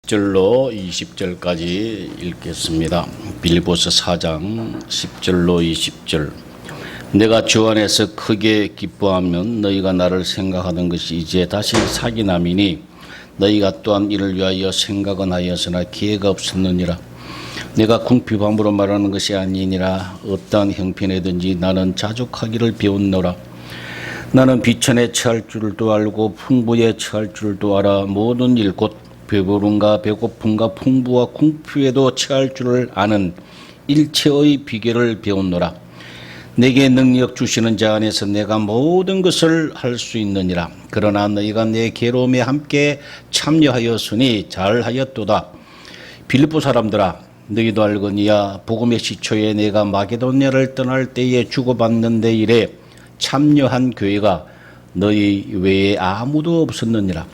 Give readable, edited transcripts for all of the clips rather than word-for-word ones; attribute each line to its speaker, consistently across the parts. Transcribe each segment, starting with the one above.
Speaker 1: 10절로 20절까지 읽겠습니다. 빌립보서 4장 10절로 20절. 내가 주 안에서 크게 기뻐하면 너희가 나를 생각하던 것이 이제 다시 사기남이니 너희가 또한 이를 위하여 생각은 하였으나 기회가 없었느니라. 내가 궁핍함으로 말하는 것이 아니니라. 어떠한 형편에든지 나는 자족하기를 배웠노라. 나는 비천에 처할 줄도 알고 풍부에 처할 줄도 알아. 모든 일 곧 배부름과 배고픔과 풍부와 궁핍에도 처할 줄을 아는 일체의 비결을 배웠노라. 내게 능력 주시는 자 안에서 내가 모든 것을 할 수 있느니라. 그러나 너희가 내 괴로움에 함께 참여하였으니 잘하였도다. 빌립보 사람들아, 너희도 알거니와 복음의 시초에 내가 마게도냐를 떠날 때에 주고받는 데 일에 참여한 교회가 너희 외에 아무도 없었느니라.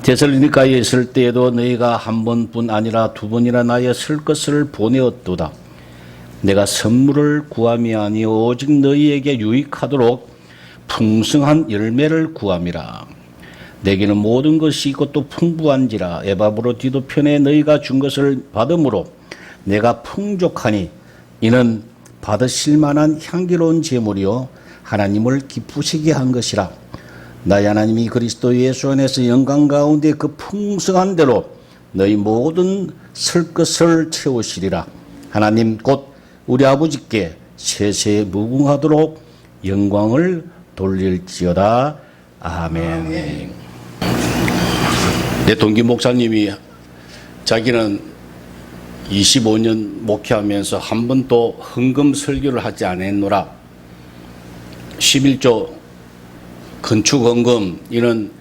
Speaker 1: 데살로니가에 있을 때에도 너희가 한 번뿐 아니라 두 번이나 나의 쓸 것을 보내었도다. 내가 선물을 구함이 아니오 오직 너희에게 유익하도록 풍성한 열매를 구함이라. 내게는 모든 것이 있고 또 풍부한지라. 에바브로디도 편에 너희가 준 것을 받음으로 내가 풍족하니 이는 받으실 만한 향기로운 제물이요 하나님을 기쁘시게 한 것이라. 나의 하나님이 그리스도 예수 안에서 영광 가운데 그 풍성한 대로 너희 모든 쓸 것을 채우시리라. 하나님 곧 우리 아버지께 세세 무궁하도록 영광을 돌릴지어다. 아멘. 내 동기 목사님이 자기는 25년 목회하면서 한 번도 헌금 설교를 하지 않았노라. 11조 건축 헌금 이런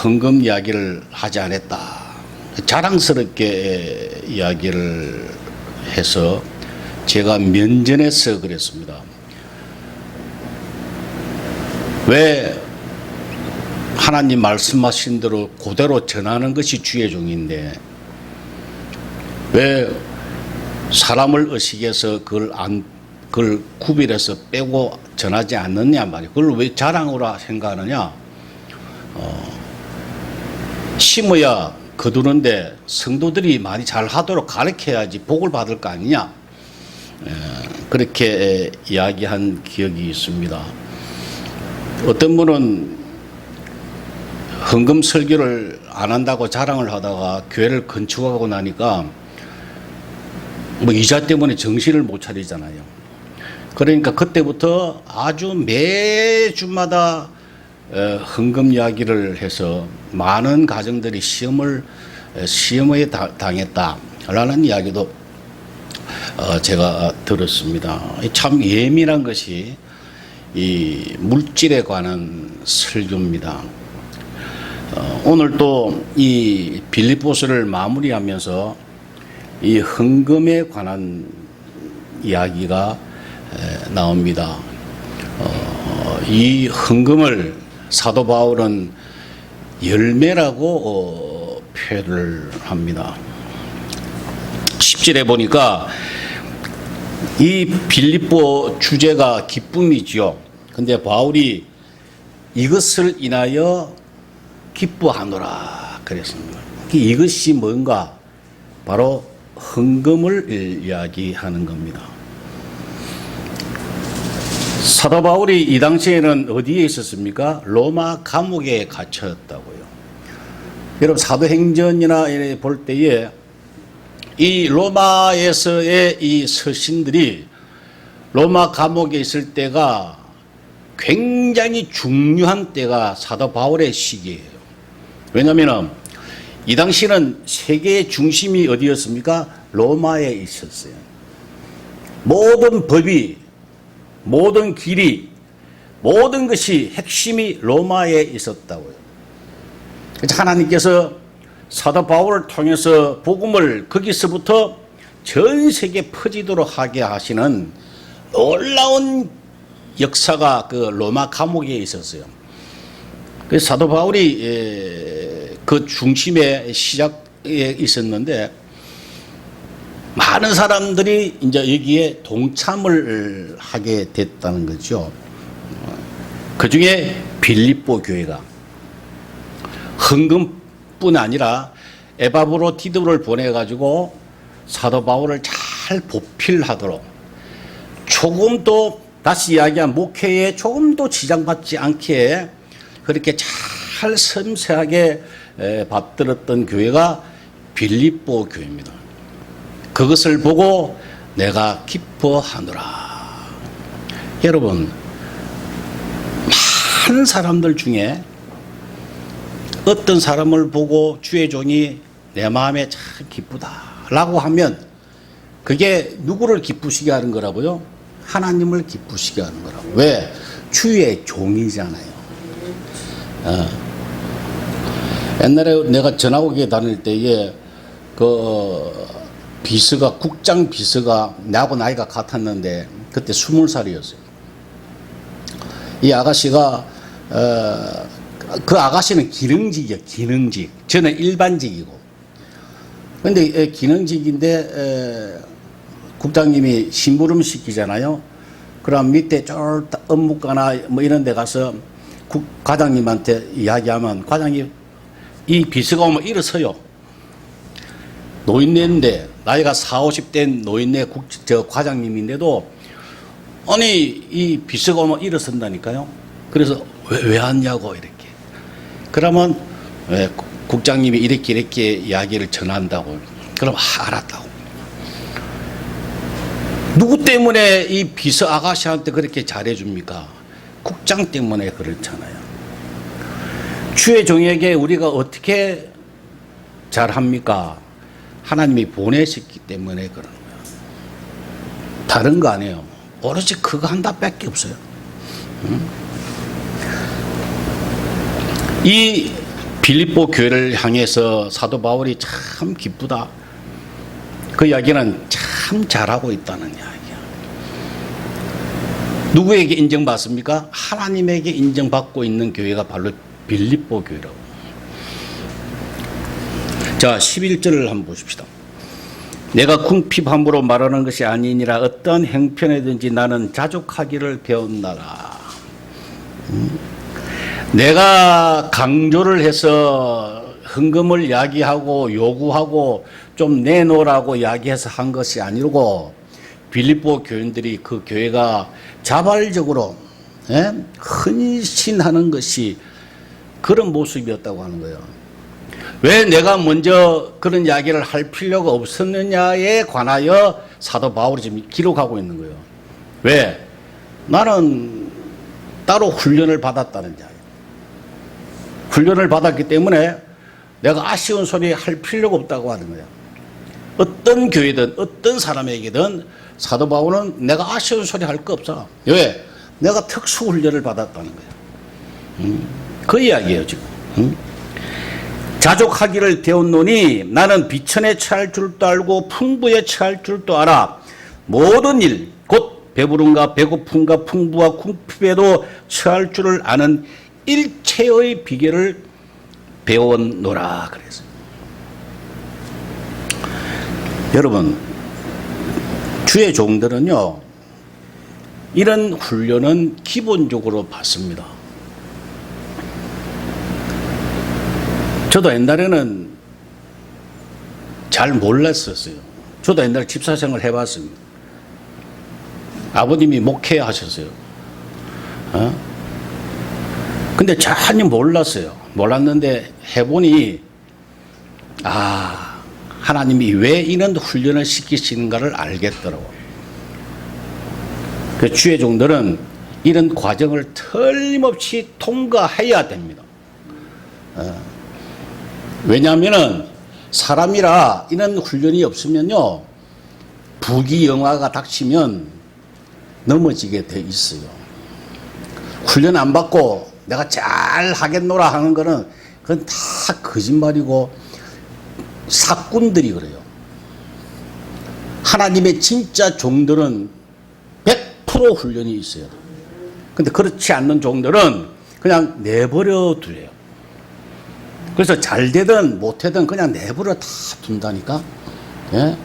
Speaker 1: 헌금 이야기를 하지 않았다. 자랑스럽게 이야기를 해서 제가 면전에서 그랬습니다. 왜 하나님 말씀하신 대로 그대로 전하는 것이 주의 종인데 왜 사람을 의식해서 그걸 구별해서 빼고 전하지 않느냐 말이에요. 그걸 왜 자랑으로 생각하느냐. 심어야 거두는데 성도들이 많이 잘하도록 가르쳐야지 복을 받을 거 아니냐. 그렇게 이야기한 기억이 있습니다. 어떤 분은 헌금 설교를 안 한다고 자랑을 하다가 교회를 건축하고 나니까 뭐 이자 때문에 정신을 못 차리잖아요. 그러니까 그때부터 아주 매주마다 헌금 이야기를 해서 많은 가정들이 시험에 당했다라는 이야기도 제가 들었습니다. 참 예민한 것이 이 물질에 관한 설교입니다. 오늘 또 이 빌립보서를 마무리하면서 이 헌금에 관한 이야기가 나옵니다. 이 헌금을 사도 바울은 열매라고 표현을 합니다. 10절에 보니까 이 빌립보 주제가 기쁨이지요. 근데 바울이 이것을 인하여 기뻐하노라 그랬습니다. 이것이 뭔가 바로 헌금을 이야기하는 겁니다. 사도 바울이 이 당시에는 어디에 있었습니까? 로마 감옥에 갇혔다고요. 여러분 사도행전이나 볼 때에 이 로마에서의 이 서신들이 로마 감옥에 있을 때가 굉장히 중요한 때가 사도 바울의 시기예요. 왜냐하면 이 당시는 세계의 중심이 어디였습니까? 로마에 있었어요. 모든 법이, 모든 길이, 모든 것이 핵심이 로마에 있었다고요. 그래서 하나님께서 사도 바울을 통해서 복음을 거기서부터 전 세계에 퍼지도록 하게 하시는 놀라운 역사가 그 로마 감옥에 있었어요. 그래서 사도 바울이 그 중심에 시작에 있었는데 많은 사람들이 이제 여기에 동참을 하게 됐다는 거죠. 그 중에 빌립보 교회가 헌금 뿐 아니라 에바브로디도를 보내가지고 사도 바울을 잘 보필하도록 조금도 다시 이야기한 목회에 조금도 지장받지 않게 그렇게 잘 섬세하게 받들었던 교회가 빌립보 교회입니다. 그것을 보고 내가 기뻐하노라. 여러분, 많은 사람들 중에 어떤 사람을 보고 주의 종이 내 마음에 참 기쁘다라고 하면 그게 누구를 기쁘시게 하는 거라고요? 하나님을 기쁘시게 하는 거라고. 왜? 주의 종이잖아요. 옛날에 내가 전화국에 다닐 때에 비서가, 국장 비서가 나하고 나이가 같았는데 그때 20살이었어요. 이 아가씨가 그 아가씨는 기능직이에요. 기능직. 저는 일반직이고. 근데 기능직인데 국장님이 심부름 시키잖아요. 그럼 밑에 저 업무과나 뭐 이런 데 가서 과장님한테 이야기하면 과장님 이 비서가 오면 일어서요. 노인네인데 나이가 40, 50대 노인네 과장님인데도 아니 이 비서가 오면 일어선다니까요. 그래서 왜 왔냐고 이렇게. 그러면 국장님이 이렇게 이야기를 전한다고. 그럼 알았다고. 누구 때문에 이 비서 아가씨한테 그렇게 잘해줍니까? 국장 때문에 그렇잖아요. 주의 종에게 우리가 어떻게 잘합니까? 하나님이 보내셨기 때문에 그러는 거예요. 다른 거 아니에요. 오로지 그거 한다밖에 없어요. 이 빌립보 교회를 향해서 사도 바울이 참 기쁘다. 그 이야기는 참 잘하고 있다는 이야기야. 누구에게 인정받습니까? 하나님에게 인정받고 있는 교회가 바로 빌립보 교회라고. 자, 11절을 한번 보십시다. 내가 궁핍함으로 말하는 것이 아니니라 어떤 행편에든지 나는 자족하기를 배웠나라. 내가 강조를 해서 헌금을 이야기하고 요구하고 좀 내놓으라고 이야기해서 한 것이 아니고 빌립보 교인들이 그 교회가 자발적으로 헌신하는 것이 그런 모습이었다고 하는 거예요. 왜 내가 먼저 그런 이야기를 할 필요가 없었느냐에 관하여 사도 바울이 지금 기록하고 있는 거예요. 왜? 나는 따로 훈련을 받았다는 이야기. 훈련을 받았기 때문에 내가 아쉬운 소리 할 필요가 없다고 하는 거예요. 어떤 교회든 어떤 사람에게든 사도 바울은 내가 아쉬운 소리 할 거 없어. 왜? 내가 특수 훈련을 받았다는 거예요. 그 이야기예요 지금. 자족하기를 배웠노니 나는 비천에 처할 줄도 알고 풍부에 처할 줄도 알아. 모든 일, 곧 배부름과 배고픔과 풍부와 궁핍에도 처할 줄을 아는 일체의 비결을 배웠노라 그랬어요. 여러분, 주의 종들은요, 이런 훈련은 기본적으로 받습니다. 저도 옛날에는 잘 몰랐었어요. 저도 옛날에 집사생활 해봤습니다. 아버님이 목회하셨어요. 근데 전혀 몰랐어요. 몰랐는데 해보니 하나님이 왜 이런 훈련을 시키시는가를 알겠더라고요. 그 주의 종들은 이런 과정을 틀림없이 통과해야 됩니다. 왜냐하면 사람이라 이런 훈련이 없으면요, 부귀영화가 닥치면 넘어지게 돼 있어요. 훈련 안 받고 내가 잘 하겠노라 하는 거는 그건 다 거짓말이고 사꾼들이 그래요. 하나님의 진짜 종들은 100% 훈련이 있어요. 근데 그렇지 않는 종들은 그냥 내버려 두래요. 그래서 잘 되든 못 되든 그냥 내버려 다 둔다니까. 예?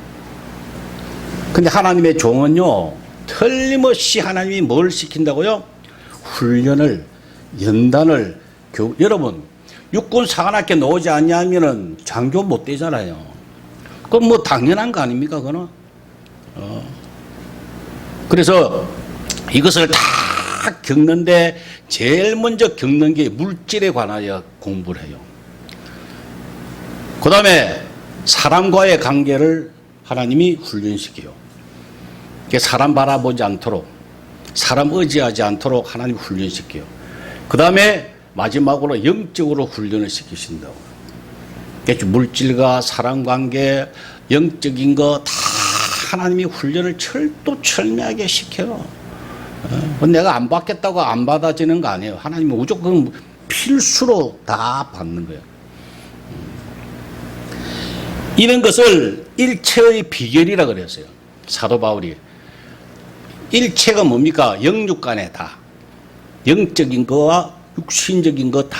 Speaker 1: 근데 하나님의 종은요, 틀림없이 하나님이 뭘 시킨다고요? 훈련을, 연단을, 여러분, 육군 사관학교 나오지 않냐면은 장교 못 되잖아요. 그건 뭐 당연한 거 아닙니까, 그거는? 그래서 이것을 다 겪는데 제일 먼저 겪는 게 물질에 관하여 공부를 해요. 그 다음에 사람과의 관계를 하나님이 훈련시켜요. 사람 바라보지 않도록, 사람 의지하지 않도록 하나님 훈련시켜요. 그 다음에 마지막으로 영적으로 훈련을 시키신다고. 물질과 사람관계, 영적인 거 다 하나님이 훈련을 철두철미하게 시켜요. 내가 안 받겠다고 안 받아지는 거 아니에요. 하나님은 무조건 필수로 다 받는 거예요. 이런 것을 일체의 비결이라 그랬어요. 사도 바울이. 일체가 뭡니까? 영육간에 다. 영적인 거와 육신적인 거 다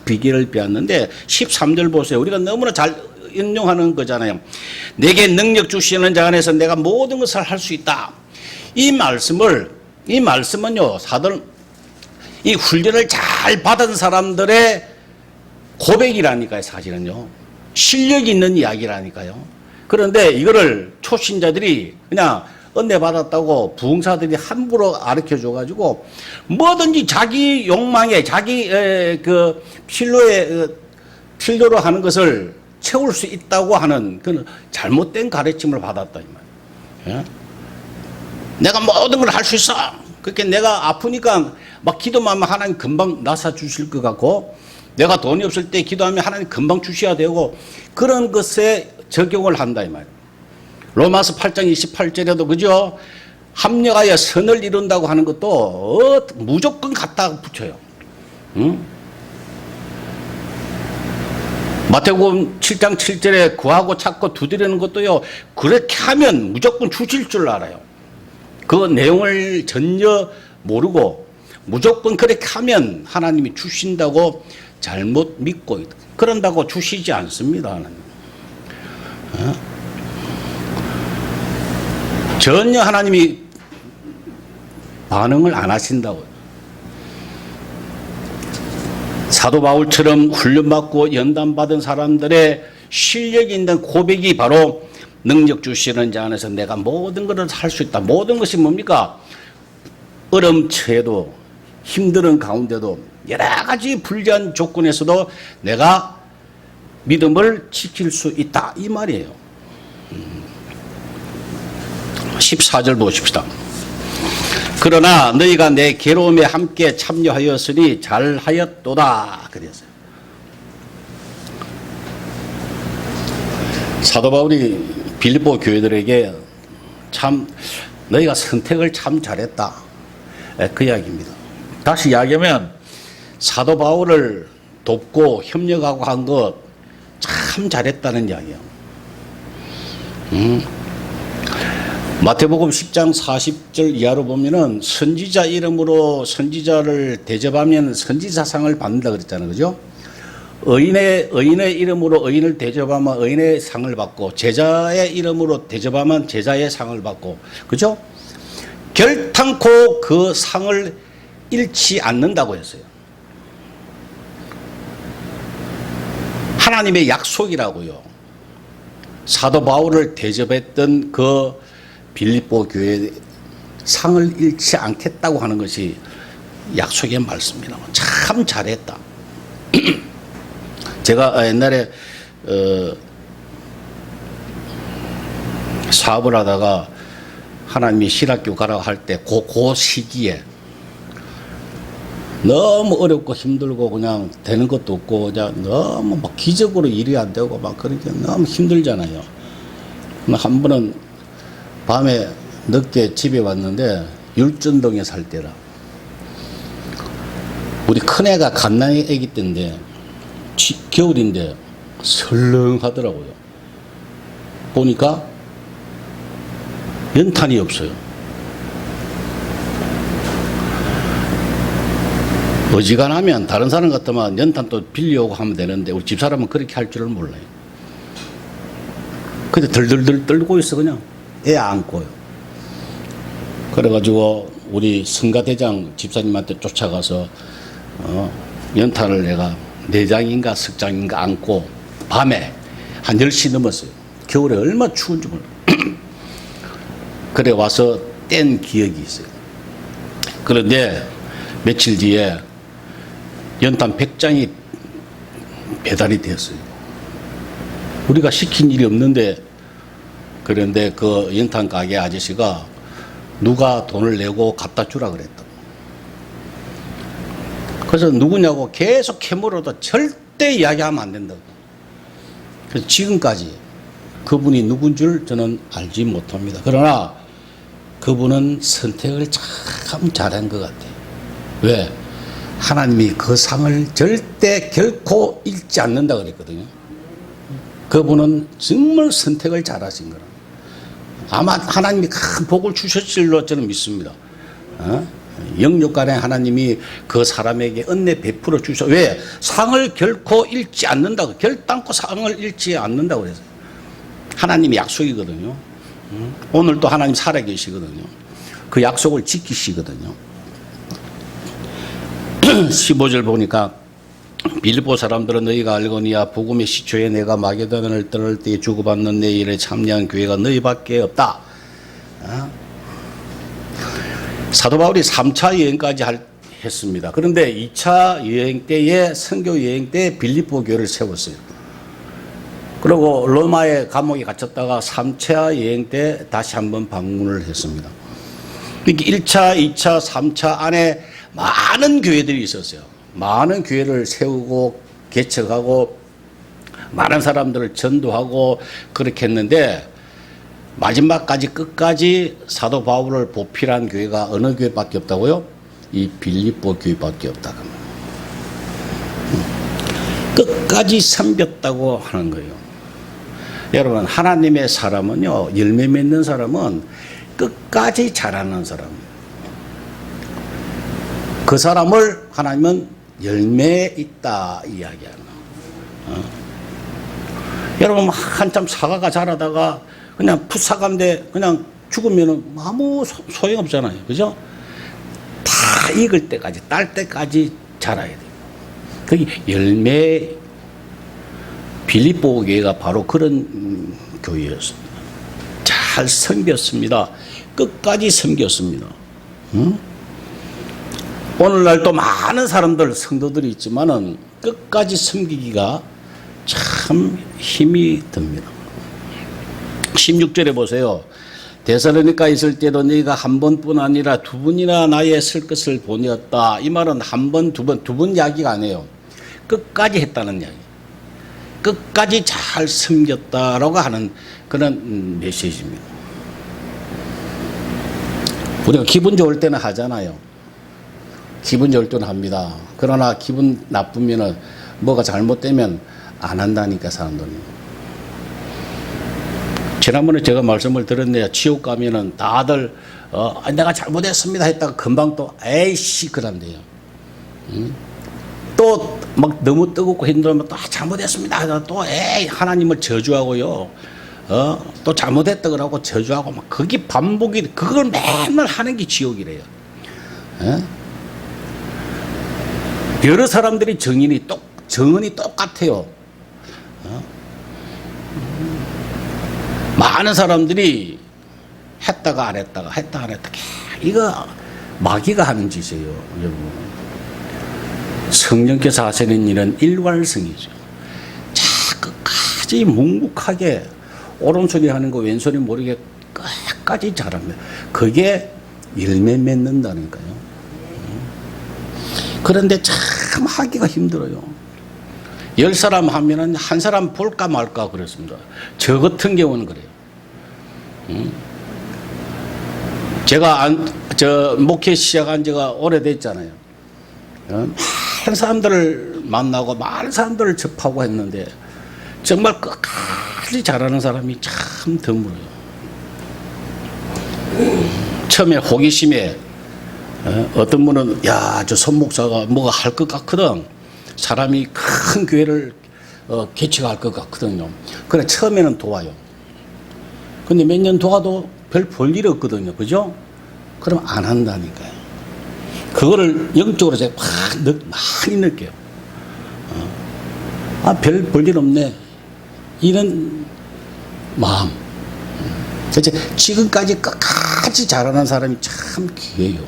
Speaker 1: 비결을 배웠는데 13절 보세요. 우리가 너무나 잘 인용하는 거잖아요. 내게 능력 주시는 자 안에서 내가 모든 것을 할 수 있다. 이 말씀은요, 사도는 이 훈련을 잘 받은 사람들의 고백이라니까요, 사실은요. 실력이 있는 이야기라니까요. 그런데 이거를 초신자들이 그냥 은혜 받았다고 부흥사들이 함부로 가르쳐 줘가지고 뭐든지 자기 욕망에 자기 그 필요로 하는 것을 채울 수 있다고 하는 그런 잘못된 가르침을 받았다 이 말이에요. 내가 모든 걸 할 수 있어. 그렇게 내가 아프니까 막 기도만 하면 하나님 금방 나사 주실 것 같고, 내가 돈이 없을 때 기도하면 하나님 금방 주셔야 되고, 그런 것에 적용을 한다 이 말이에요. 로마서 8장 28절에도 그죠? 합력하여 선을 이룬다고 하는 것도 무조건 갖다 붙여요. 응? 마태복음 7장 7절에 구하고 찾고 두드리는 것도요, 그렇게 하면 무조건 주실 줄 알아요. 그 내용을 전혀 모르고 무조건 그렇게 하면 하나님이 주신다고 잘못 믿고, 그런다고 주시지 않습니다, 하나님. 전혀 하나님이 반응을 안 하신다고요. 사도 바울처럼 훈련받고 연단받은 사람들의 실력이 있는 고백이 바로 능력 주시는 자 안에서 내가 모든 것을 할 수 있다. 모든 것이 뭡니까? 어려움체에도 힘든 가운데도 여러 가지 불리한 조건에서도 내가 믿음을 지킬 수 있다. 이 말이에요. 14절 보십시다. 그러나 너희가 내 괴로움에 함께 참여하였으니 잘하였도다. 그랬어요. 사도 바울이 빌립보 교회들에게 참 너희가 선택을 참 잘했다. 그 이야기입니다. 다시 이야기하면 사도 바울을 돕고 협력하고 한 것 참 잘했다는 이야기예요. 마태복음 10장 40절 이하로 보면은 선지자 이름으로 선지자를 대접하면 선지자상을 받는다 그랬잖아요. 그죠? 의인의 이름으로 의인을 대접하면 의인의 상을 받고, 제자의 이름으로 대접하면 제자의 상을 받고, 그죠? 결탄코 그 상을 잃지 않는다고 했어요. 하나님의 약속이라고요. 사도 바울을 대접했던 그 빌립보 교회 상을 잃지 않겠다고 하는 것이 약속의 말씀이라고. 참 잘했다. 제가 옛날에 사업을 하다가 하나님이 신학교 가라고 할 때 그 시기에 너무 어렵고 힘들고 그냥 되는 것도 없고 그냥 너무 막 기적으로 일이 안 되고 막 그렇게 너무 힘들잖아요. 한 번은 밤에 늦게 집에 왔는데 율전동에 살 때라. 우리 큰애가 갓난이 애기 때인데 겨울인데 설렁하더라고요. 보니까 연탄이 없어요. 어지간하면 다른 사람 같으면 연탄 또 빌려오고 하면 되는데 우리 집사람은 그렇게 할 줄을 몰라요. 근데 덜덜덜 떨고 있어. 그냥 애 안고요. 그래가지고 우리 성가대장 집사님한테 쫓아가서 연탄을 내가 내장인가 석장인가 안고 밤에 한 10시 넘었어요. 겨울에 얼마나 추운지 몰라요. 그래 와서 뗀 기억이 있어요. 그런데 며칠 뒤에 연탄 100장이 배달이 되었어요. 우리가 시킨 일이 없는데, 그런데 그 연탄 가게 아저씨가 누가 돈을 내고 갖다 주라 그랬다. 그래서 누구냐고 계속 캐물어도 절대 이야기하면 안 된다고. 그래서 지금까지 그분이 누군 줄 저는 알지 못합니다. 그러나 그분은 선택을 참 잘한 것 같아요. 왜? 하나님이 그 상을 절대 결코 잃지 않는다 그랬거든요. 그분은 정말 선택을 잘하신 거라. 아마 하나님이 큰 복을 주셨을 줄로 저는 믿습니다. 영육간에 하나님이 그 사람에게 은혜 베풀어 주셔. 왜? 상을 결코 잃지 않는다고. 결단코 상을 잃지 않는다고 그랬어요. 하나님이 약속이거든요. 오늘도 하나님 살아계시거든요. 그 약속을 지키시거든요. 15절 보니까 빌립보 사람들은 너희가 알거니와 복음의 시초에 내가 마게도냐를 떠날 때에 주고받는 내 일에 참여한 교회가 너희밖에 없다. 사도 바울이 3차 여행까지 했습니다. 그런데 2차 여행 때에 선교 여행 때 빌립보 교회를 세웠어요. 그리고 로마의 감옥에 갇혔다가 3차 여행 때 다시 한번 방문을 했습니다. 그러니까 1차, 2차, 3차 안에 많은 교회들이 있었어요. 많은 교회를 세우고 개척하고 많은 사람들을 전도하고 그렇게 했는데 마지막까지 끝까지 사도 바울을 보필한 교회가 어느 교회밖에 없다고요? 이 빌립보 교회밖에 없다. 끝까지 섬겼다고 하는 거예요. 여러분, 하나님의 사람은요, 열매 맺는 사람은 끝까지 자라는 사람이에요. 그 사람을 하나님은 열매에 있다 이야기하는. 여러분, 한참 사과가 자라다가 그냥 풋사과인데 그냥 죽으면 아무 소용없잖아요. 그죠? 다 익을 때까지, 딸 때까지 자라야 돼요. 그게 열매, 빌립보 교회가 바로 그런 교회였습니다. 잘 섬겼습니다. 끝까지 섬겼습니다. 오늘날 또 많은 사람들, 성도들이 있지만은 끝까지 섬기기가 참 힘이 듭니다. 16절에 보세요. 데살로니가 있을 때도 너희가 한 번뿐 아니라 두 번이나 나의 쓸 것을 보내었다. 이 말은 한 번, 두 번 이야기가 아니에요. 끝까지 했다는 이야기. 끝까지 잘 섬겼다라고 하는 그런 메시지입니다. 우리가 기분 좋을 때는 하잖아요. 기분 좋을 때는 합니다. 그러나 기분 나쁘면은 뭐가 잘못되면 안 한다니까, 사람들이. 지난번에 제가 말씀을 드렸네요. 지옥 가면은 다들 내가 잘못했습니다 했다가 금방 또 에이씨 그런데요. 또 막 너무 뜨겁고 힘들면 또 잘못했습니다 하다가 또 에이 하나님을 저주하고요. 또 잘못했다 그러고 저주하고 막 그게 반복이, 그걸 맨날 하는 게 지옥이래요. 여러 사람들이 정은이 똑같아요. 많은 사람들이 했다가 안 했다가 했다가 안 했다가, 이거 마귀가 하는 짓이에요, 여러분. 성령께서 하시는 일은 일관성이죠. 자, 끝까지 묵묵하게 오른손이 하는 거 왼손이 모르게 끝까지 잘합니다. 그게 열매 맺는다니까요. 그런데 참 하기가 힘들어요. 10사람 하면은 한 사람 볼까 말까 그랬습니다. 저 같은 경우는 그래요. 제가 목회 시작한 지가 오래됐잖아요. 많은 사람들을 만나고 많은 사람들을 접하고 했는데 정말 끝까지 잘하는 사람이 참 드물어요. 처음에 호기심에 어떤 분은 저 손목사가 뭐가 할 것 같거든. 사람이 큰 교회를 개척할 것 같거든요. 그래 처음에는 도와요. 근데 몇 년 도와도 별 볼 일이 없거든요. 그죠? 그럼 안 한다니까요. 그거를 영적으로 제가 많이 느껴요. 아, 별 볼일 없네. 이런 마음. 대체 지금까지 끝까지 잘하는 사람이 참 귀해요.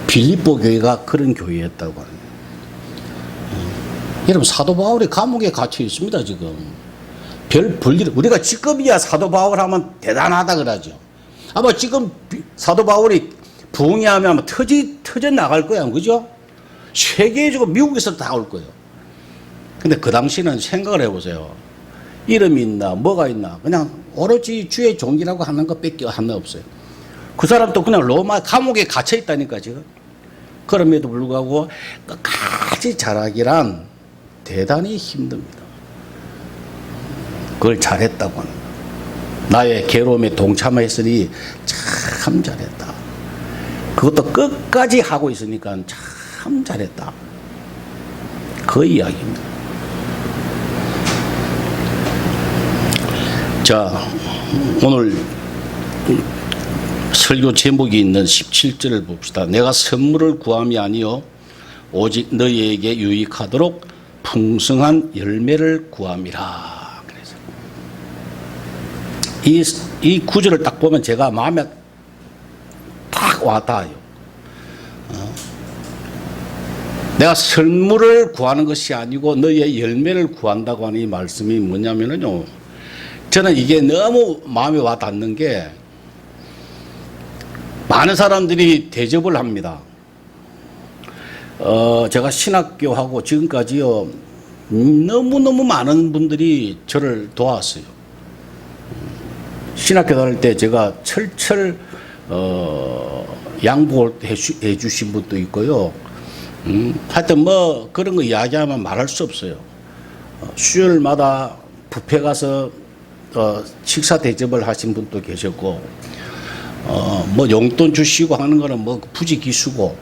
Speaker 1: 빌립보 교회가 그런 교회였다고 합니다. 여러분, 사도 바울이 감옥에 갇혀 있습니다, 지금. 별 볼일, 우리가 지금이야 사도 바울 하면 대단하다 그러죠. 아마 지금 사도 바울이 부흥하면 아마 터져 나갈 거야, 그죠? 세계에 지금 미국에서 다 올 거예요. 근데 그 당시는 생각을 해보세요. 이름이 있나, 뭐가 있나, 그냥 오로지 주의 종이라고 하는 것밖에 하나 없어요. 그 사람도 그냥 로마 감옥에 갇혀 있다니까, 지금. 그럼에도 불구하고 끝까지 잘하기란 대단히 힘듭니다. 그걸 잘했다고 하는 거예요. 나의 괴로움에 동참했으니 참 잘했다. 그것도 끝까지 하고 있으니까 참 잘했다. 그 이야기입니다. 자, 오늘 설교 제목이 있는 17절을 봅시다. 내가 선물을 구함이 아니요 오직 너희에게 유익하도록 풍성한 열매를 구함이라. 이 구절을 딱 보면 제가 마음에 딱 와닿아요. 내가 선물을 구하는 것이 아니고 너희의 열매를 구한다고 하는 이 말씀이 뭐냐면요. 저는 이게 너무 마음에 와닿는 게 많은 사람들이 대접을 합니다. 제가 신학교하고 지금까지요. 너무너무 많은 분들이 저를 도왔어요. 신학교 다닐 때 제가 철철 양보를 해주신 분도 있고요. 하여튼 뭐 그런 거 이야기하면 말할 수 없어요. 수요일마다 뷔페 가서 식사 대접을 하신 분도 계셨고, 뭐 용돈 주시고 하는 거는 뭐 부지기수고.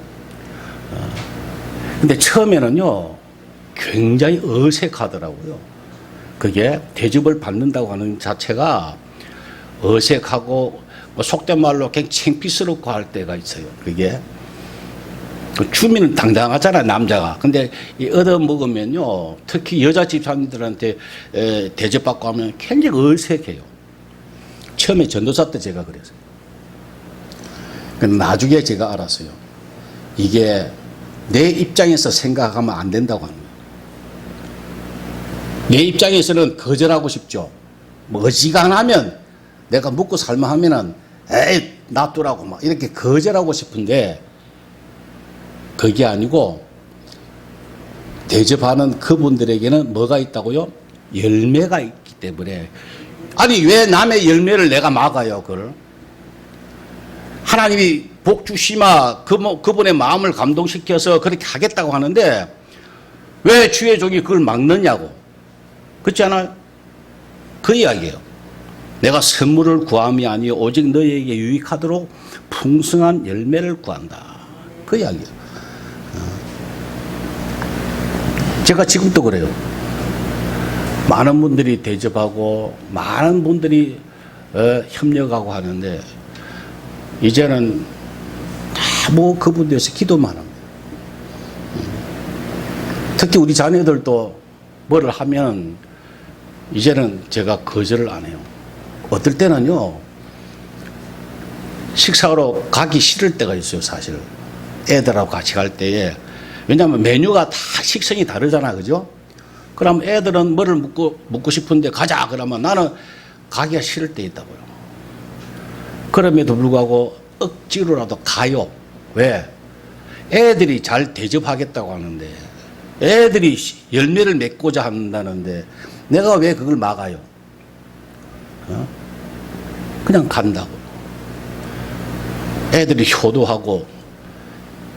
Speaker 1: 근데 처음에는요 굉장히 어색하더라고요. 그게 대접을 받는다고 하는 자체가 어색하고 속된 말로 그냥 창피스럽고 할 때가 있어요. 그게 주민은 당당하잖아요, 남자가. 근데 얻어 먹으면요, 특히 여자 집사님들한테 대접받고 하면 굉장히 어색해요. 처음에 전도사 때 제가 그랬어요. 근데 나중에 제가 알았어요. 이게 내 입장에서 생각하면 안 된다고 하는 거예요. 내 입장에서는 거절하고 싶죠. 뭐 어지간하면 내가 먹고 살만 하면은 에이 놔두라고 막 이렇게 거절하고 싶은데 그게 아니고 대접하는 그분들에게는 뭐가 있다고요? 열매가 있기 때문에. 아니 왜 남의 열매를 내가 막아요? 그걸 하나님이 복 주시마 그분의 마음을 감동시켜서 그렇게 하겠다고 하는데 왜 주의 종이 그걸 막느냐고. 그렇지 않아요? 그 이야기예요. 내가 선물을 구함이 아니요 오직 너희에게 유익하도록 풍성한 열매를 구한다. 그 이야기예요. 제가 지금도 그래요. 많은 분들이 대접하고 많은 분들이 협력하고 하는데 이제는 다 뭐 그분들에서 기도만 합니다. 특히 우리 자녀들도 뭐를 하면 이제는 제가 거절을 안 해요. 어떨 때는요 식사하러 가기 싫을 때가 있어요. 사실 애들하고 같이 갈 때에. 왜냐하면 메뉴가 다 식성이 다르잖아, 그죠? 그럼 애들은 뭐를 먹고 싶은데 가자 그러면 나는 가기가 싫을 때 있다고요. 그럼에도 불구하고 억지로라도 가요. 왜? 애들이 잘 대접하겠다고 하는데 애들이 열매를 맺고자 한다는데 내가 왜 그걸 막아요? 그냥 간다고. 애들이 효도하고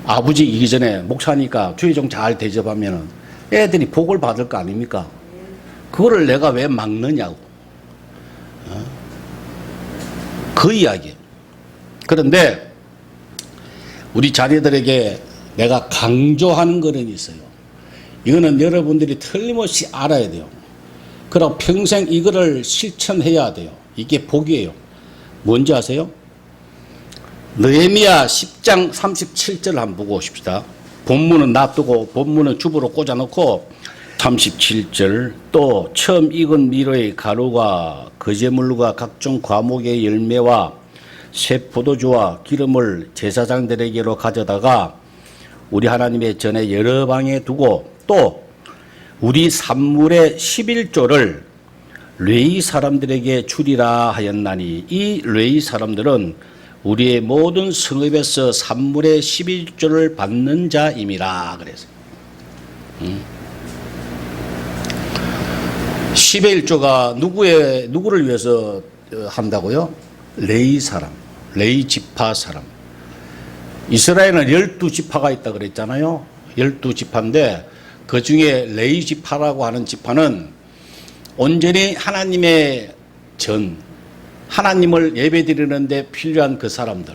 Speaker 1: 아버지이기 전에 목사니까 주의종 잘 대접하면 애들이 복을 받을 거 아닙니까? 그거를 내가 왜 막느냐고. 그 이야기예요. 그런데 우리 자녀들에게 내가 강조하는 거는 있어요. 이거는 여러분들이 틀림없이 알아야 돼요. 그럼 평생 이거를 실천해야 돼요. 이게 복이에요. 뭔지 아세요? 느헤미야 10장 37절 한번 보고 오십시다. 본문은 놔두고 본문은 주보로 꽂아놓고 37절 또 처음 익은 미로의 가루가 거제물과 각종 과목의 열매와 새 포도주와 기름을 제사장들에게로 가져다가 우리 하나님의 전에 여러 방에 두고 또 우리 산물의 11조를 레위 사람들에게 주리라 하였나니 이 레위 사람들은 우리의 모든 성읍에서 산물의 11조를 받는 자임이라 그랬어요. 11조가 누구를 위해서 한다고요? 레위 사람, 레위 지파 사람. 이스라엘은 12지파가 있다 그랬잖아요. 12지파인데 그 중에 레위 지파라고 하는 지파는 온전히 하나님의 하나님을 예배드리는데 필요한 그 사람들,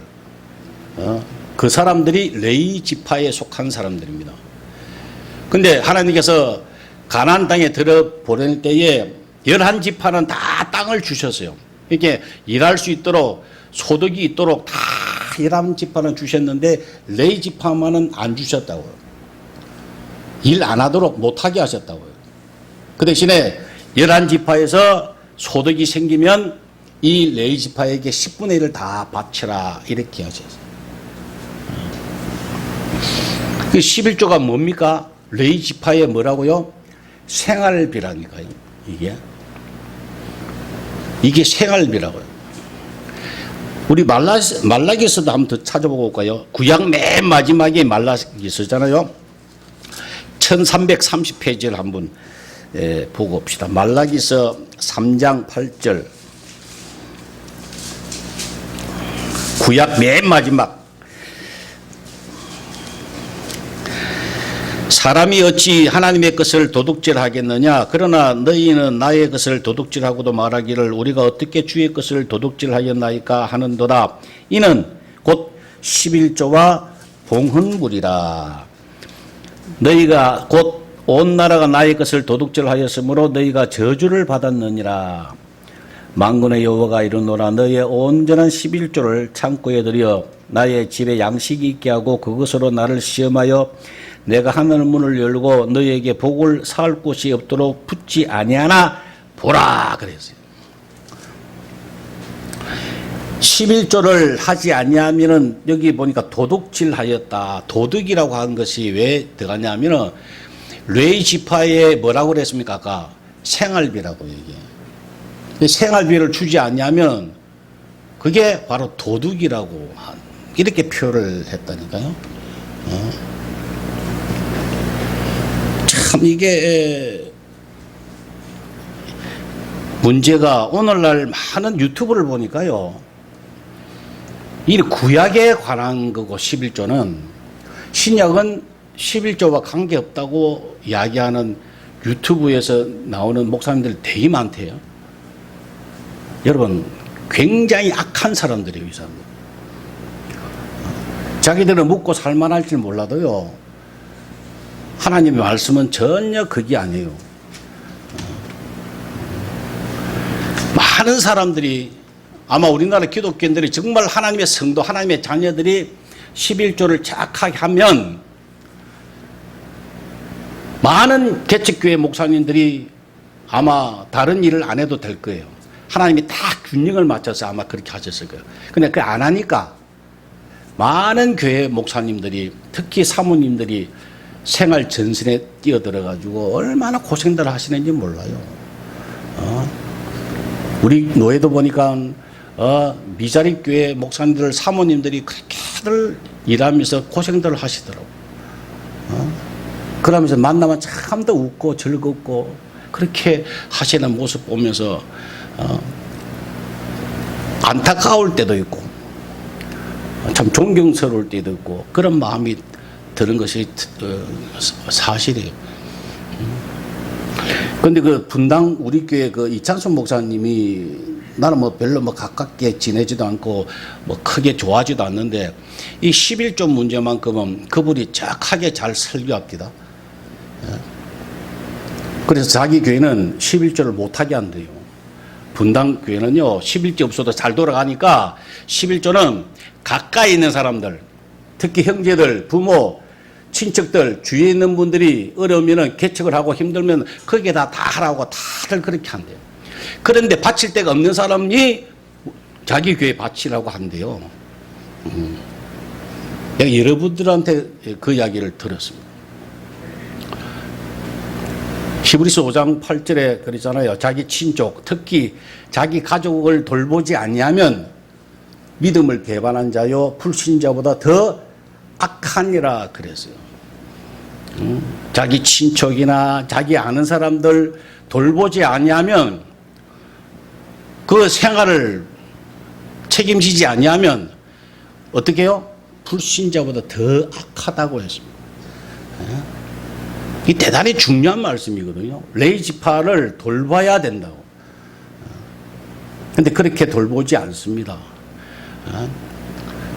Speaker 1: 그 사람들이 레위 지파에 속한 사람들입니다. 근데 하나님께서 가나안 땅에 들어보낼 때에 11지파는 다 땅을 주셨어요. 이렇게 일할 수 있도록 소득이 있도록 다 11지파는 주셨는데 레위 지파만은 안 주셨다고요. 일 안 하도록 못하게 하셨다고요. 그 대신에 11지파에서 소득이 생기면 이 레위 지파에게 10분의 1을 다 바치라 이렇게 하셨어요. 그 11조가 뭡니까? 레위 지파의 뭐라고요? 생활비라니까요. 이게 생활비라고요. 우리 말라기서도 한번 더 찾아보고 올까요? 구약 맨 마지막에 말라기서잖아요. 1330페이지를 한번 보고 옵시다. 말라기서 3장 8절. 구약 맨 마지막. 사람이 어찌 하나님의 것을 도둑질하겠느냐? 그러나 너희는 나의 것을 도둑질하고도 말하기를 우리가 어떻게 주의 것을 도둑질하였나이까 하는도다. 이는 곧 11조와 봉헌물이라. 너희가 곧 온 나라가 나의 것을 도둑질하였으므로 너희가 저주를 받았느니라. 만군의 여호와가 이르노라. 너희의 온전한 11조를 창고에 들여 나의 집에 양식이 있게 하고 그것으로 나를 시험하여 내가 하늘 문을 열고 너희에게 복을 쌓을 곳이 없도록 붙지 아니하나 보라 그랬어요. 11조를 하지 아니하면은 여기 보니까 도둑질하였다. 도둑이라고 한 것이 왜 들어가냐면은 레위 지파에 뭐라고 그랬습니까? 아까 생활비라고 얘기해. 생활비를 주지 않냐면 그게 바로 도둑이라고 이렇게 표현을 했다니까요. 참 이게 문제가 오늘날 많은 유튜브를 보니까요. 이 구약에 관한 거고 11조는 신약은 11조와 관계없다고 이야기하는 유튜브에서 나오는 목사님들 되게 많대요. 여러분 굉장히 악한 사람들이에요. 이 사람들. 자기들은 먹고 살만할 줄 몰라도요. 하나님의 말씀은 전혀 그게 아니에요. 많은 사람들이 아마 우리나라 기독교인들이 정말 하나님의 성도, 하나님의 자녀들이 11조를 착하게 하면 많은 개척교회 목사님들이 아마 다른 일을 안 해도 될 거예요. 하나님이 딱 균형을 맞춰서 아마 그렇게 하셨을 거예요. 근데 그걸 안 하니까 많은 교회 목사님들이 특히 사모님들이 생활 전선에 뛰어들어가지고 얼마나 고생들 하시는지 몰라요. 우리 노예도 보니까 미자립 교회 목사님들 사모님들이 그렇게들 일하면서 고생들을 하시더라고. 그러면서 만나면 참 더 웃고 즐겁고 그렇게 하시는 모습 보면서 안타까울 때도 있고 참 존경스러울 때도 있고 그런 마음이 드는 것이 사실이에요. 그런데 그 분당 우리 교회 그 이창순 목사님이 나는 뭐 별로 뭐 가깝게 지내지도 않고 뭐 크게 좋아하지도 않는데 이 11조 문제만큼은 그분이 정확하게 잘 설교합니다. 그래서 자기 교회는 11조를 못하게 한대요. 분당 교회는요 11조 없어도 잘 돌아가니까 11조는 가까이 있는 사람들 특히 형제들 부모 친척들 주위에 있는 분들이 어려우면 개척을 하고 힘들면 거기에다 다 하라고 다들 그렇게 한대요. 그런데 바칠 데가 없는 사람이 자기 교회 바치라고 한대요. 내가 여러분들한테 그 이야기를 들었습니다. 히브리서 5장 8절에 그러잖아요. 자기 친족, 특히 자기 가족을 돌보지 아니하면 믿음을 배반한 자요 불신자보다 더 악하니라 그랬어요. 자기 친척이나 자기 아는 사람들 돌보지 아니하면, 그 생활을 책임지지 아니하면 어떻게 해요? 불신자보다 더 악하다고 했습니다. 이 대단히 중요한 말씀이거든요. 레위 지파를 돌봐야 된다고. 그런데 그렇게 돌보지 않습니다.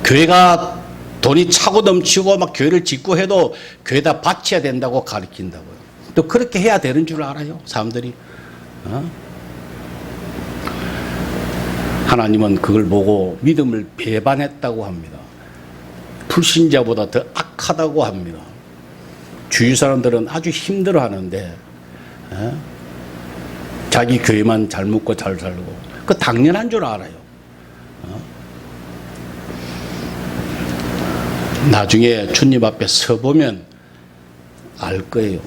Speaker 1: 교회가 돈이 차고 넘치고 막 교회를 짓고 해도 교회에다 바쳐야 된다고 가르친다고요. 또 그렇게 해야 되는 줄 알아요, 사람들이. 하나님은 그걸 보고 믿음을 배반했다고 합니다. 불신자보다 더 악하다고 합니다. 주위 사람들은 아주 힘들어 하는데, 자기 교회만 잘 먹고 잘 살고, 그 당연한 줄 알아요. 나중에 주님 앞에 서보면 알 거예요.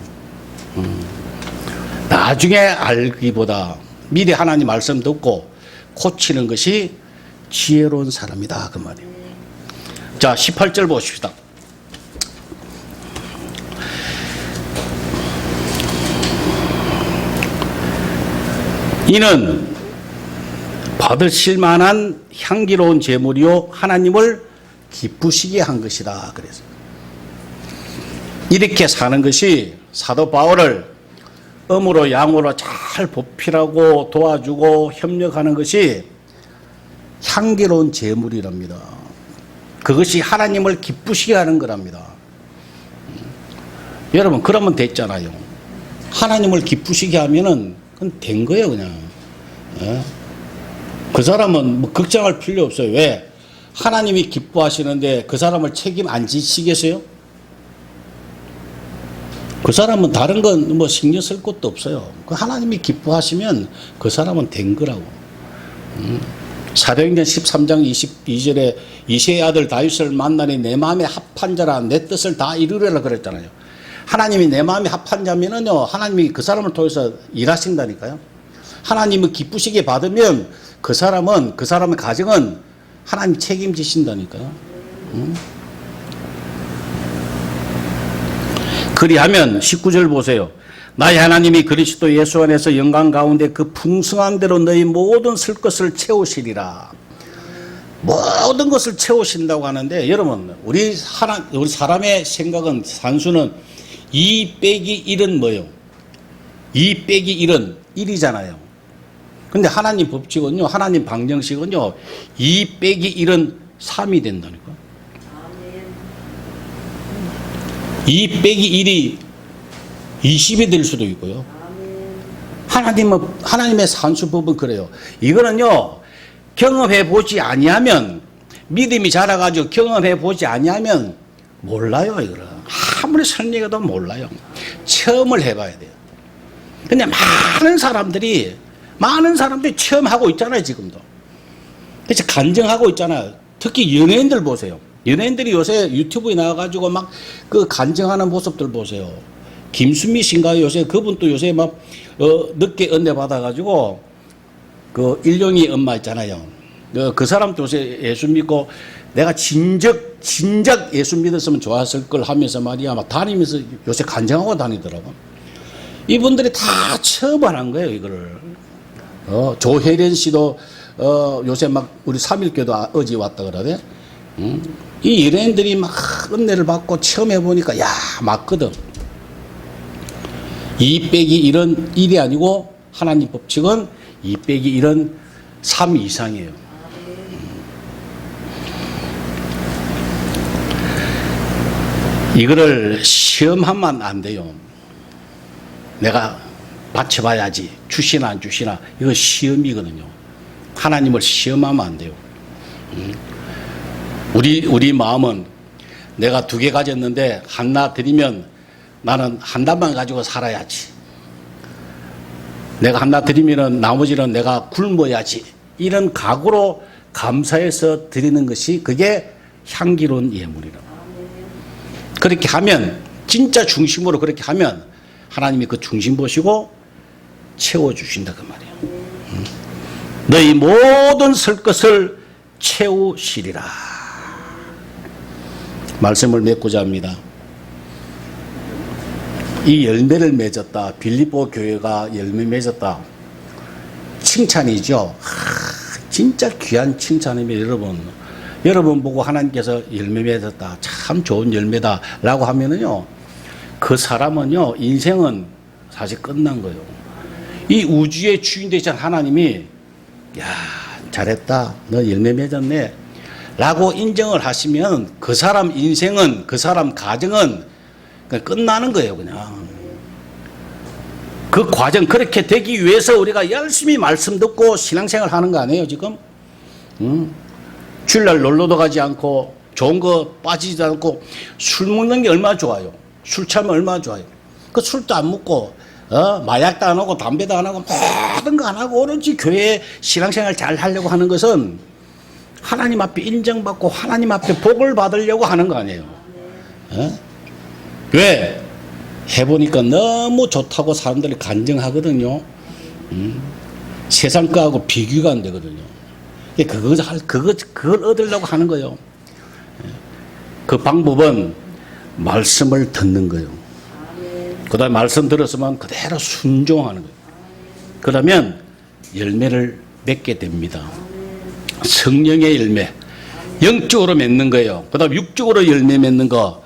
Speaker 1: 나중에 알기보다 미리 하나님 말씀 듣고 고치는 것이 지혜로운 사람이다, 그 말이에요. 자, 18절 보십시다. 이는 받으실 만한 향기로운 제물이요 하나님을 기쁘시게 한 것이다 그랬어요. 이렇게 사는 것이 사도 바울을 음으로 양으로 잘 보필하고 도와주고 협력하는 것이 향기로운 제물이랍니다. 그것이 하나님을 기쁘시게 하는 거랍니다. 여러분, 그러면 됐잖아요. 하나님을 기쁘시게 하면은 그건 된 거예요, 그냥. 그 사람은 뭐 걱정할 필요 없어요. 왜? 하나님이 기뻐하시는데 그 사람을 책임 안 지시겠어요? 그 사람은 다른 건 뭐 신경 쓸 것도 없어요. 그 하나님이 기뻐하시면 그 사람은 된 거라고. 사도행전 13장 22절에 이새의 아들 다윗을 만나니 내 마음에 합한 자라 내 뜻을 다 이루려라 그랬잖아요. 하나님이 내 마음에 합한 자면은요, 하나님이 그 사람을 통해서 일하신다니까요. 하나님을 기쁘시게 받으면 그 사람의 가정은 하나님 책임지신다니까요. 그리하면 19절 보세요. 나의 하나님이 그리스도 예수 안에서 영광 가운데 그 풍성한 대로 너희 모든 쓸 것을 채우시리라. 모든 것을 채우신다고 하는데, 여러분, 우리 사람의 생각은, 산수는 2 빼기 1은 뭐예요? 2 빼기 1은 1이잖아요. 근데 하나님 법칙은요, 하나님 방정식은요, 2 빼기 1은 3이 된다니까. 2 빼기 1이 20이 될 수도 있고요. 하나님의 산수법은 그래요. 이거는요, 경험해 보지 아니하면, 믿음이 자라가지고 경험해 보지 아니하면 몰라요, 이거를. 아무리 설명해도 몰라요. 체험을 해봐야 돼요. 근데 많은 사람들이 체험하고 있잖아요, 지금도. 그래서 간증하고 있잖아요. 특히 연예인들 보세요. 연예인들이 요새 유튜브에 나와가지고 막 그 간증하는 모습들 보세요. 김수미 씨인가요? 요새 그분도 요새 막 늦게 은혜 받아가지고 그 일용이 엄마 있잖아요. 그 사람도 요새 예수 믿고 내가 진작 예수 믿었으면 좋았을 걸 하면서 말이야 막 다니면서 요새 간증하고 다니더라고. 이분들이 다 체험하는 거예요, 이거를. 조혜련 씨도 요새 막 우리 3.1교도 어제 왔다 그러대. 이 연예인들이 막 은혜를 받고 체험해 보니까 야, 맞거든. 2 빼기 1은 1이 아니고 하나님 법칙은 2 빼기 1은 3 이상이에요. 이거를 시험하면 안 돼요. 내가 바쳐봐야지. 주시나 안 주시나. 이거 시험이거든요. 하나님을 시험하면 안 돼요. 우리 마음은 내가 2개 가졌는데 하나 드리면 나는 한 단만 가지고 살아야지. 내가 하나 드리면 나머지는 내가 굶어야지. 이런 각오로 감사해서 드리는 것이 그게 향기로운 예물이라고. 그렇게 하면 진짜 중심으로 그렇게 하면 하나님이 그 중심 보시고 채워주신다 그 말이에요. 너희 모든 설 것을 채우시리라. 말씀을 맺고자 합니다. 이 열매를 맺었다. 빌립보 교회가 열매 맺었다. 칭찬이죠. 진짜 귀한 칭찬입니다. 여러분 보고 하나님께서 열매 맺었다. 참 좋은 열매다 라고 하면은요, 그 사람은요, 인생은 사실 끝난 거예요. 이 우주의 주인 되신 하나님이 야, 잘했다. 너 열매 맺었네 라고 인정을 하시면 그 사람 인생은, 그 사람 가정은 그냥 끝나는 거예요. 그냥 그 과정, 그렇게 되기 위해서 우리가 열심히 말씀 듣고 신앙생활 하는 거 아니에요 지금? 주일날 놀러도 가지 않고 좋은 거 빠지지도 않고 술 먹는 게 얼마나 좋아요. 술 취하면 얼마나 좋아요. 그 술도 안 먹고 마약도 안 하고 담배도 안 하고 모든 거 안 하고 오로지 교회 신앙생활 잘 하려고 하는 것은 하나님 앞에 인정받고 하나님 앞에 복을 받으려고 하는 거 아니에요. 왜? 해보니까 너무 좋다고 사람들이 간증하거든요. 세상 거하고 비교가 안 되거든요. 그걸 얻으려고 하는 거예요. 그 방법은 말씀을 듣는 거예요. 그 다음에 말씀 들었으면 그대로 순종하는 거예요. 그러면 열매를 맺게 됩니다. 성령의 열매, 영적으로 맺는 거예요. 그 다음에 육적으로 열매 맺는 거,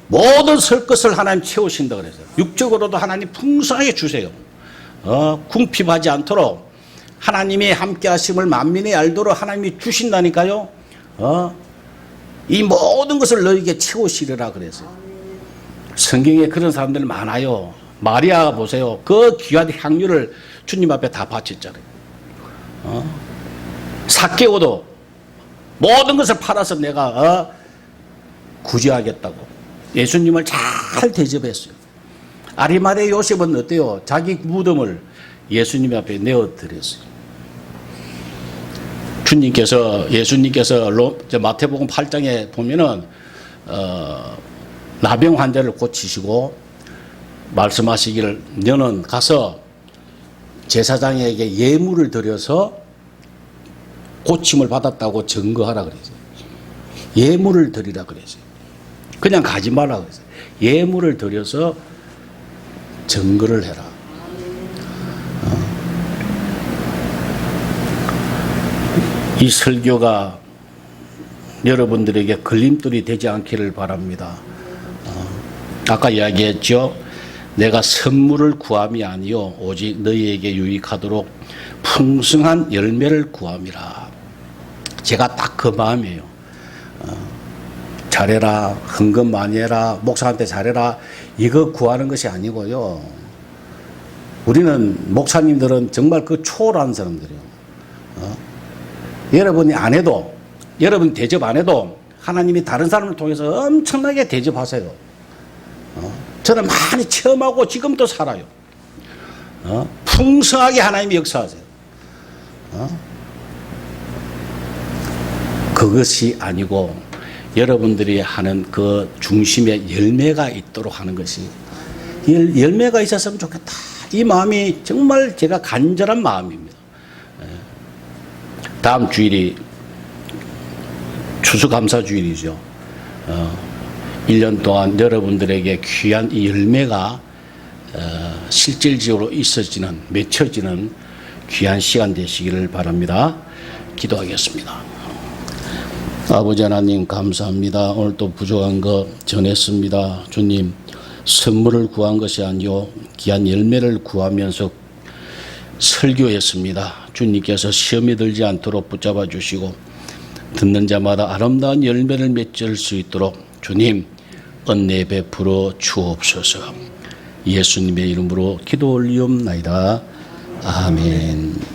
Speaker 1: 모든 설 것을 하나님 채우신다 그랬어요. 육적으로도 하나님 풍성하게 주세요. 궁핍하지 않도록 하나님이 함께 하심을 만민이 알도록 하나님이 주신다니까요. 이 모든 것을 너에게 채우시리라 그랬어요. 성경에 그런 사람들 많아요. 마리아 보세요. 그 귀한 향유를 주님 앞에 다 바쳤잖아요. 삭개오도 모든 것을 팔아서 내가 구제하겠다고 예수님을 잘 대접했어요. 아리마대 요셉은 어때요? 자기 무덤을 예수님 앞에 내어드렸어요. 예수님께서 마태복음 8장에 보면은 나병 환자를 고치시고 말씀하시기를 너는 가서 제사장에게 예물을 드려서 고침을 받았다고 증거하라 그랬어요. 예물을 드리라 그랬어요. 그냥 가지 말라 그랬어요. 예물을 드려서 증거를 해라. 이 설교가 여러분들에게 걸림돌이 되지 않기를 바랍니다. 아까 이야기했죠. 내가 선물을 구함이 아니요 오직 너희에게 유익하도록 풍성한 열매를 구함이라. 제가 딱 그 마음이에요. 잘해라, 헌금 많이 해라, 목사한테 잘해라, 이거 구하는 것이 아니고요. 우리는 목사님들은 정말 그 초월한 사람들이에요. 여러분이 안 해도, 여러분 대접 안 해도 하나님이 다른 사람을 통해서 엄청나게 대접하세요. 저는 많이 체험하고 지금도 살아요. 풍성하게 하나님이 역사하세요. 그것이 아니고 여러분들이 하는 그 중심에 열매가 있도록 하는 것이, 열매가 있었으면 좋겠다. 이 마음이 정말 제가 간절한 마음입니다. 다음 주일이 추수감사주일이죠. 1년 동안 여러분들에게 귀한 이 열매가 실질적으로 있어지는, 맺혀지는 귀한 시간 되시기를 바랍니다. 기도하겠습니다. 아버지 하나님 감사합니다. 오늘 또 부족한 거 전했습니다. 주님, 선물을 구한 것이 아니요 귀한 열매를 구하면서 설교했습니다. 주님께서 시험에 들지 않도록 붙잡아 주시고 듣는 자마다 아름다운 열매를 맺을 수 있도록 주님 은혜 베풀어 주옵소서. 예수님의 이름으로 기도 올리옵나이다. 아멘.